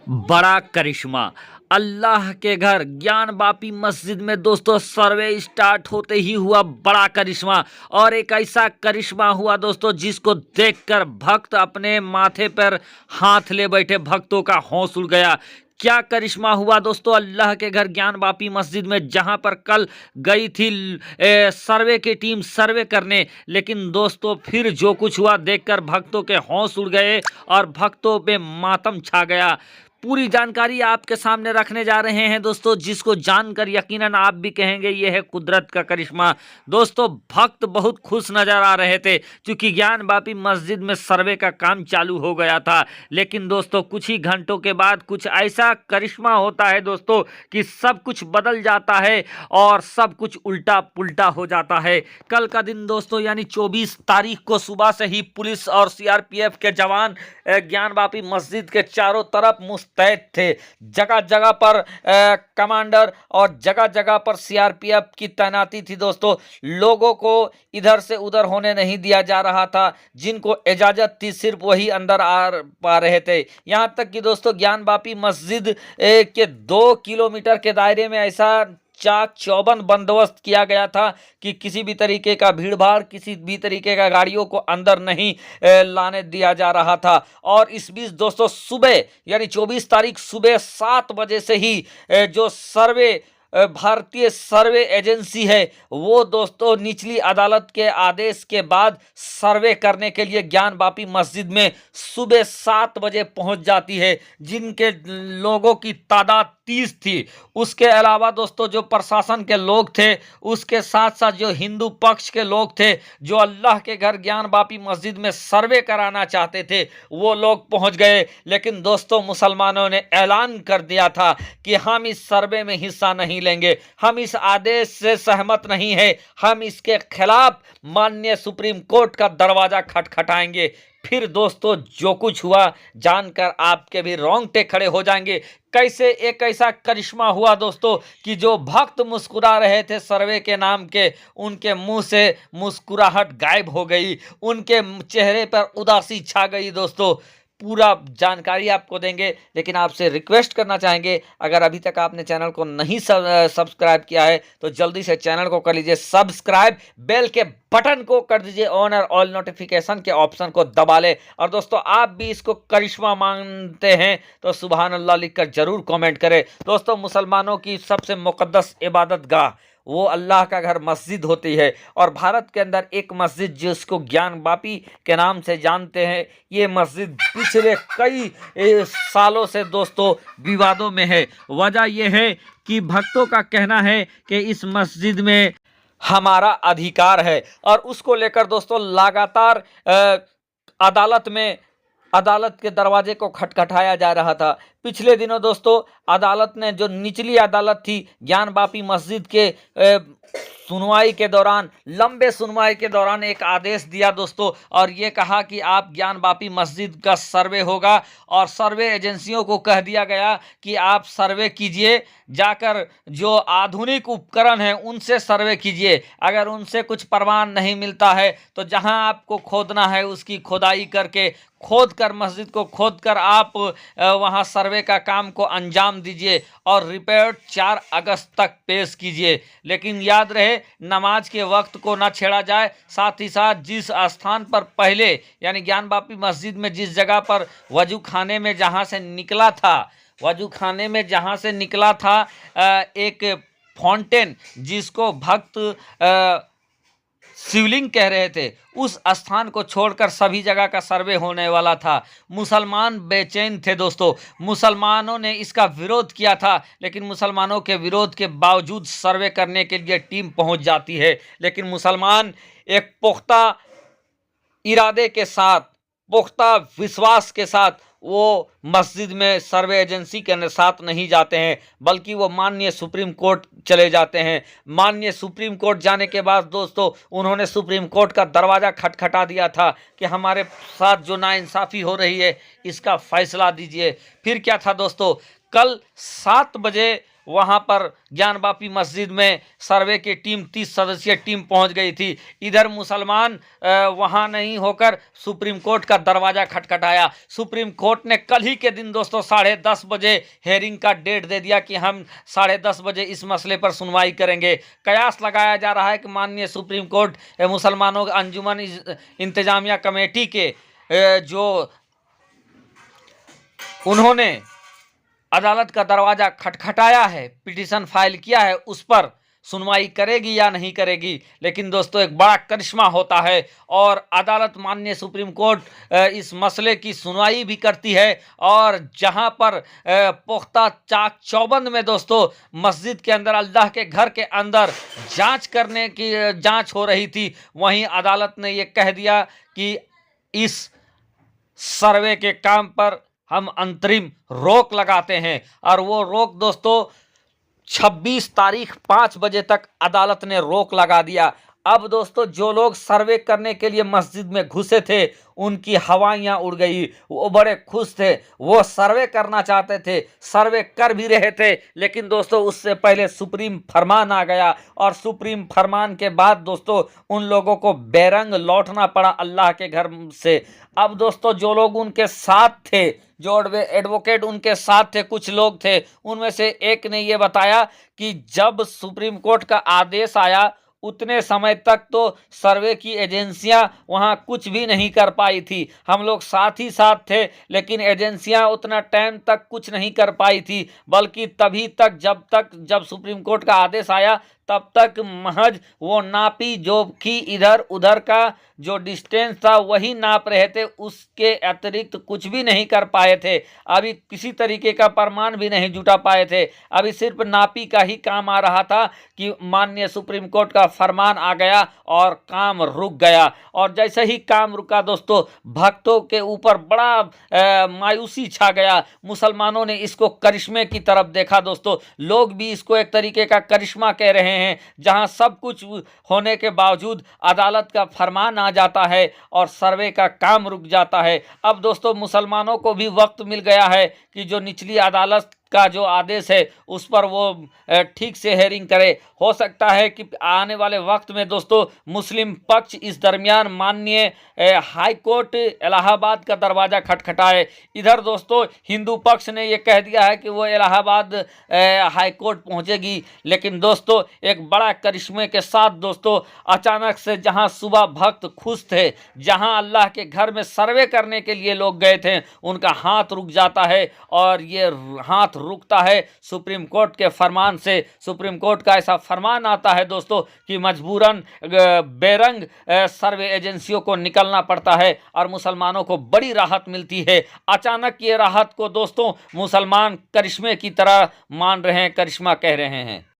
बड़ा करिश्मा अल्लाह के घर ज्ञान बापी मस्जिद में दोस्तों सर्वे स्टार्ट होते ही हुआ बड़ा करिश्मा। और एक ऐसा करिश्मा हुआ दोस्तों जिसको देखकर भक्त अपने माथे पर हाथ ले बैठे, भक्तों का होश उड़ गया। क्या करिश्मा हुआ दोस्तों अल्लाह के घर ज्ञान बापी मस्जिद में, जहां पर कल गई थी सर्वे की टीम सर्वे करने, लेकिन दोस्तों फिर जो कुछ हुआ देखकर भक्तों के होश उड़ गए और भक्तों पे मातम छा गया। पूरी जानकारी आपके सामने रखने जा रहे हैं दोस्तों, जिसको जानकर यकीनन आप भी कहेंगे यह है कुदरत का करिश्मा। दोस्तों भक्त बहुत खुश नजर आ रहे थे क्योंकि ज्ञान बापी मस्जिद में सर्वे का काम चालू हो गया था। लेकिन दोस्तों कुछ ही घंटों के बाद कुछ ऐसा करिश्मा होता है दोस्तों कि सब कुछ बदल जाता है और सब कुछ उल्टा पुल्टा हो जाता है। कल का दिन दोस्तों यानी 24 तारीख को सुबह से ही पुलिस और सीआरपीएफ के जवान ज्ञान बापी मस्जिद के चारों तरफ मुस्तैद थे। जगह जगह पर कमांडर और जगह जगह पर सीआरपीएफ की तैनाती थी दोस्तों। लोगों को इधर से उधर होने नहीं दिया जा रहा था, जिनको इजाजत थी सिर्फ वही अंदर आ पा रहे थे। यहां तक कि दोस्तों ज्ञान बापी मस्जिद के 2 किलोमीटर के दायरे में ऐसा चाक चौबंद बंदोबस्त किया गया था कि किसी भी तरीके का भीड़ भाड़, किसी भी तरीके का गाड़ियों को अंदर नहीं लाने दिया जा रहा था। और इस बीच दोस्तों सुबह यानी 24 तारीख सुबह 7 बजे से ही जो सर्वे भारतीय सर्वे एजेंसी है वो दोस्तों निचली अदालत के आदेश के बाद सर्वे करने के लिए ज्ञान बापी मस्जिद में सुबह 7 बजे पहुंच जाती है, जिनके लोगों की तादाद 30 थी। उसके अलावा दोस्तों जो प्रशासन के लोग थे, उसके साथ साथ जो हिंदू पक्ष के लोग थे, जो अल्लाह के घर ज्ञान बापी मस्जिद में सर्वे कराना चाहते थे, वो लोग पहुंच गए। लेकिन दोस्तों मुसलमानों ने ऐलान कर दिया था कि हम इस सर्वे में हिस्सा नहीं लेंगे, हम इस आदेश से सहमत नहीं है, हम इसके खिलाफ माननीय सुप्रीम कोर्ट का दरवाजा खटखटाएंगे। फिर दोस्तों जो कुछ हुआ जानकर आपके भी रोंगटे खड़े हो जाएंगे। कैसे एक ऐसा करिश्मा हुआ दोस्तों कि जो भक्त मुस्कुरा रहे थे सर्वे के नाम के, उनके मुंह से मुस्कुराहट गायब हो गई, उनके चेहरे पर उदासी छा गई। दोस्तों पूरा जानकारी आपको देंगे, लेकिन आपसे रिक्वेस्ट करना चाहेंगे अगर अभी तक आपने चैनल को नहीं सब्सक्राइब किया है तो जल्दी से चैनल को कर लीजिए सब्सक्राइब, बेल के बटन को कर दीजिए ऑन और ऑल नोटिफिकेशन के ऑप्शन को दबा ले। और दोस्तों आप भी इसको करिश्मा मानते हैं तो सुभान अल्लाह लिखकर जरूर कमेंट करें। दोस्तों मुसलमानों की सबसे मुकद्दस इबादत गाह वो अल्लाह का घर मस्जिद होती है, और भारत के अंदर एक मस्जिद जिसको ज्ञान बापी के नाम से जानते हैं, ये मस्जिद पिछले कई सालों से दोस्तों विवादों में है। वजह यह है कि भक्तों का कहना है कि इस मस्जिद में हमारा अधिकार है, और उसको लेकर दोस्तों लगातार अदालत के दरवाजे को खटखटाया जा रहा था। पिछले दिनों दोस्तों अदालत ने, जो निचली अदालत थी ज्ञान बापी मस्जिद के सुनवाई के दौरान, लंबे सुनवाई के दौरान एक आदेश दिया दोस्तों, और ये कहा कि आप ज्ञान बापी मस्जिद का सर्वे होगा, और सर्वे एजेंसियों को कह दिया गया कि आप सर्वे कीजिए, जाकर जो आधुनिक उपकरण हैं उनसे सर्वे कीजिए। अगर उनसे कुछ प्रमाण नहीं मिलता है तो जहां आपको खोदना है उसकी खोदाई करके, खोद कर मस्जिद को खोद कर आप वहां सर्वे का काम को अंजाम दीजिए और रिपोर्ट 4 अगस्त तक पेश कीजिए। लेकिन याद रहे नमाज के वक्त को ना छेड़ा जाए। साथ ही साथ जिस स्थान पर पहले यानी ज्ञान बापी मस्जिद में जिस जगह पर वजू खाने में जहां से निकला था एक फाउंटेन जिसको भक्त शिवलिंग कह रहे थे, उस स्थान को छोड़कर सभी जगह का सर्वे होने वाला था। मुसलमान बेचैन थे दोस्तों, मुसलमानों ने इसका विरोध किया था, लेकिन मुसलमानों के विरोध के बावजूद सर्वे करने के लिए टीम पहुंच जाती है। लेकिन मुसलमान एक पुख्ता इरादे के साथ, पुख्ता विश्वास के साथ वो मस्जिद में सर्वे एजेंसी के साथ नहीं जाते हैं, बल्कि वो माननीय सुप्रीम कोर्ट चले जाते हैं। माननीय सुप्रीम कोर्ट जाने के बाद दोस्तों उन्होंने सुप्रीम कोर्ट का दरवाज़ा खटखटा दिया था कि हमारे साथ जो नाइंसाफ़ी हो रही है इसका फैसला दीजिए। फिर क्या था दोस्तों, कल 7 बजे वहां पर ज्ञानवापी मस्जिद में सर्वे की टीम 30 सदस्यीय टीम पहुंच गई थी। इधर मुसलमान वहां नहीं होकर सुप्रीम कोर्ट का दरवाजा खटखटाया। सुप्रीम कोर्ट ने कल ही के दिन दोस्तों 10:30 बजे हेयरिंग का डेट दे दिया कि हम 10:30 बजे इस मसले पर सुनवाई करेंगे। कयास लगाया जा रहा है कि माननीय सुप्रीम कोर्ट मुसलमानों के अंजुमन इंतजामिया कमेटी के जो उन्होंने अदालत का दरवाजा खटखटाया है, पिटीशन फाइल किया है, उस पर सुनवाई करेगी या नहीं करेगी। लेकिन दोस्तों एक बड़ा करिश्मा होता है और अदालत माननीय सुप्रीम कोर्ट इस मसले की सुनवाई भी करती है। और जहां पर पुख्ता चाक चौबंद में दोस्तों मस्जिद के अंदर, अल्लाह के घर के अंदर जांच हो रही थी, वहीं अदालत ने ये कह दिया कि इस सर्वे के काम पर हम अंतरिम रोक लगाते हैं। और वो रोक दोस्तों 26 तारीख 5 बजे तक अदालत ने रोक लगा दिया। अब दोस्तों जो लोग सर्वे करने के लिए मस्जिद में घुसे थे उनकी हवाइयां उड़ गई, वो बड़े खुश थे, वो सर्वे करना चाहते थे, सर्वे कर भी रहे थे। लेकिन दोस्तों उससे पहले सुप्रीम फरमान आ गया और सुप्रीम फरमान के बाद दोस्तों उन लोगों को बेरंग लौटना पड़ा अल्लाह के घर से। अब दोस्तों जो लोग उनके साथ थे, जो एडवोकेट उनके साथ थे, कुछ लोग थे, उनमें से एक ने यह बताया कि जब सुप्रीम कोर्ट का आदेश आया उतने समय तक तो सर्वे की एजेंसियां वहां कुछ भी नहीं कर पाई थी। हम लोग साथ ही साथ थे, लेकिन एजेंसियां उतना टाइम तक कुछ नहीं कर पाई थी, बल्कि तभी तक जब सुप्रीम कोर्ट का आदेश आया तब तक महज वो नापी जो कि इधर उधर का जो डिस्टेंस था वही नाप रहे थे, उसके अतिरिक्त कुछ भी नहीं कर पाए थे। अभी किसी तरीके का प्रमाण भी नहीं जुटा पाए थे। अभी सिर्फ नापी का ही काम आ रहा था कि माननीय सुप्रीम कोर्ट का फरमान आ गया और काम रुक गया। और जैसे ही काम रुका दोस्तों भक्तों के ऊपर बड़ा मायूसी छा गया। मुसलमानों ने इसको करिश्मे की तरफ देखा दोस्तों, लोग भी इसको एक तरीके का करिश्मा कह रहे हैं, जहां सब कुछ होने के बावजूद अदालत का फरमान आ जाता है और सर्वे का काम रुक जाता है। अब दोस्तों मुसलमानों को भी वक्त मिल गया है कि जो निचली अदालत का जो आदेश है उस पर वो ठीक से हेयरिंग करे। हो सकता है कि आने वाले वक्त में दोस्तों मुस्लिम पक्ष इस दरमियान माननीय हाई कोर्ट इलाहाबाद का दरवाज़ा खटखटाए। इधर दोस्तों हिंदू पक्ष ने ये कह दिया है कि वो इलाहाबाद हाई कोर्ट पहुंचेगी। लेकिन दोस्तों एक बड़ा करिश्मे के साथ दोस्तों अचानक से जहां सुबह भक्त खुश थे, जहां अल्लाह के घर में सर्वे करने के लिए लोग गए थे, उनका हाथ रुक जाता है। और ये हाथ रुकता है सुप्रीम कोर्ट के फरमान से। सुप्रीम कोर्ट का ऐसा फरमान आता है दोस्तों कि मजबूरन बेरंग सर्वे एजेंसियों को निकलना पड़ता है और मुसलमानों को बड़ी राहत मिलती है। अचानक ये राहत को दोस्तों मुसलमान करिश्मे की तरह मान रहे हैं, करिश्मा कह रहे हैं।